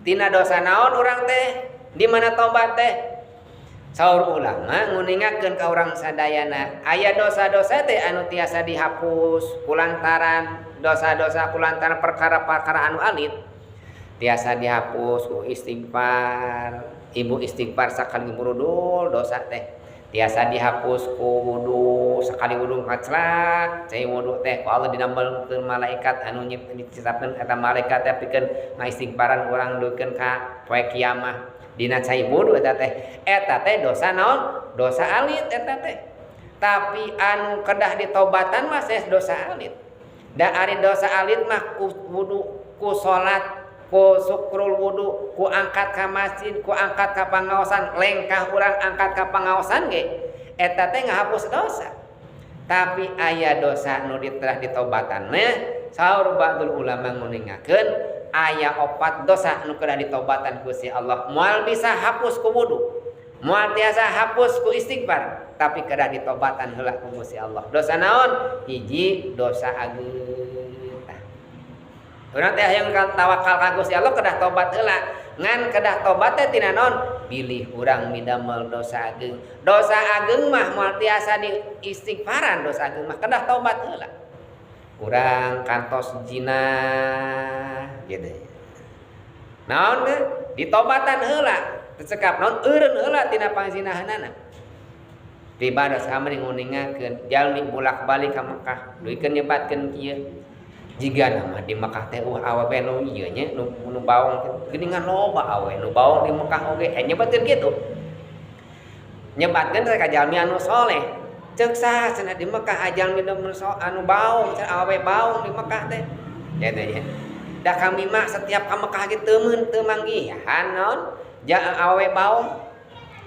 tina dosa naon urang teh di mana tobat teh saur ulama nguningakeun ka urang sadayana aya dosa-dosa teh anu tiasa dihapus kulantaran dosa-dosa kulantaran perkara-perkara anu alit tiasa dihapus ku istighfar ibu istighfar sakali murudul dosa teh tiasa dihapus ku wudu sekali wudu ngaclak cai wudu teh ku Allah dinambelkeun malaikat anu nyiptakeun eta malaikat teh pikeun ngaistighfaran urang duikeun ka poe kiamah dina cai wudu eta teh dosa naon dosa alit eta teh tapi anu kedah ditobatan mah saes dosa alit da ari dosa alit mah ku wudu ku salat ku syukrul wudu ku angkat ka masjid ku angkat ka pangaosan lengkah urang angkat ka pangaosan ge eta teh ngahapus dosa tapi aya dosa nu telah ditobatan mah saur ba'dul ulama nguningakeun aya 4 dosa nu kedah ditobatan Gusti Allah moal bisa hapus ku wudu moal tiasa hapus ku istighfar tapi kedah ditobatan heula ku Gusti Allah dosa naon hiji dosa ageung urang teh hayang tawakal ka Gusti Allah kedah tobat heula ngan kedah tobat teh tina naon pilih urang midamel dosa ageung mah moal tiasa di istighfaran dosa ageung mah kedah tobat heula urang kantos zina gitu naon teh ditobatan heula teu cekap naon eureun heula tina panzinahanana tiba dosa meuning nguningakeun jalmi bolak-balik ka Mekah duikeun nyebatkeun kieu jika nama di Mekah teh awewe nu ieu nya nu baong geuningan loba awewe nu baong di Mekah oge nyebatkeun kitu nyebatkeun ka jalmi anu soleh ceuk saha cenah di Mekah jalmi anu baong cenah awewe baong di Mekah teh ya teh nya da kami mah setiap ka Mekah ge teu manggihan naon awewe baong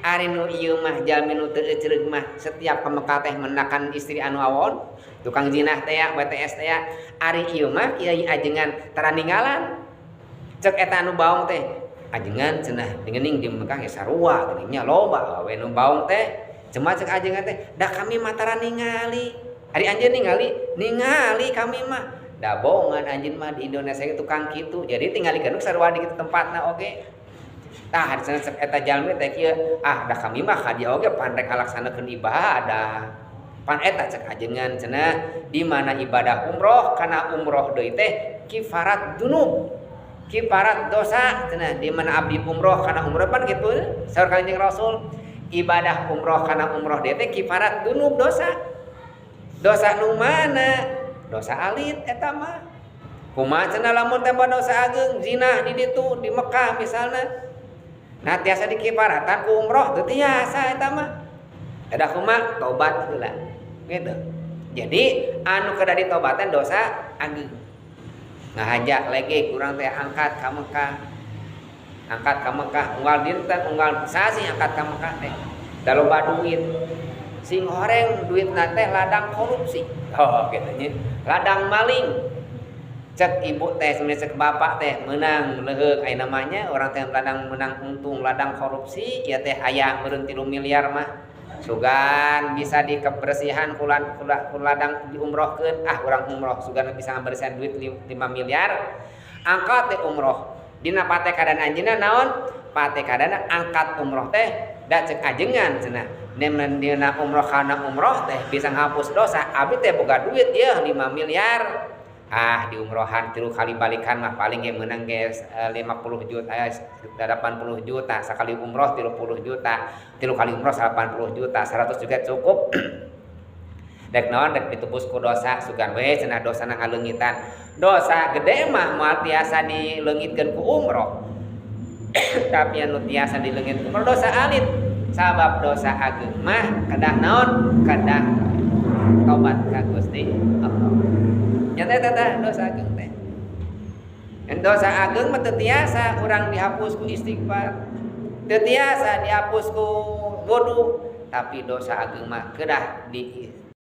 ari nu ieu mah jalmi nu teu ecereug mah setiap ka Mekah teh menakan istri anu awon tukang zinah teh ya BTS teh ya ari ieu mah kiai ajengan tara ninggalan cek eta anu baong teh ajengan cenah geuning di Mekah ge sarua geuningnya loba awewe nu baong teh cuma cek ajengan teh da kami mah tara ningali ari anjeun ningali kami mah da bohongan anjeun mah di Indonesia ge tukang kitu jadi tinggalikeun sarua di kitu tempatna oge tah harusna cek eta jalmi teh kieu da kami mah ka dia oge pandai ngalaksanakeun ibadah pan eta cek ajengan cenah di mana ibadah umroh kana umroh deui teh kifarat dunub kifarat dosa cenah di mana abdi umroh kana umroh pan kitu saur Kanjeng Rasul ibadah umroh kana umroh deui teh kifarat dunub dosa nu mana dosa alit eta mah kumaha cenah lamun teh dosa ageung zina di ditu di Mekah misalna nah tiasa dikifaratan ku umroh teu tiasa eta mah ada kumaha tobat heula gitu jadi anu kedah ditobatan dosa ageung ngahajak lagi kurang teh angkat ka Mekah unggal dinten unggal sasi angkat ka Mekah teh da loba duit sing horeng duitna teh ladang korupsi gitu nya ladang maling cek ibu teh sebenarnya cek bapak teh menang leheug aya namanya orang teh ladang menang untung ladang korupsi ya teh aya meureun 3 miliar mah sugan bisa di kebersihan kulan ladang diumrohkeun urang umroh sugan bisa ngabersihan duit 5 miliar angkat teh umroh dina pate kadan anjeunna naon pate kadana angkat umroh teh da cek ajengan cenah nemen dina umroh kana umroh teh bisa ngapus dosa abdi teh boga duit ieu 5 miliar di umrohan 3 kali balikan mah paling ge meunang ge 50 juta 80 juta sakali umroh 30 juta 3 kali umroh 80 juta 100 juga cukup dek naon dek ditebus ku dosa sugan we cenah dosa na ngaleungitan dosa gede mah moal tiasa dileungitkeun ku umroh tapi anu tiasa dileungitkeun ku umroh dosa alit sabab dosa ageung mah kedah naon kedah tobat ka Gusti Allah nyata tata dosa ageung teh dan dosa ageung mah teu tiasa urang dihapus ku istighfar teu tiasa dihapus ku wudu tapi dosa ageung mah kedah di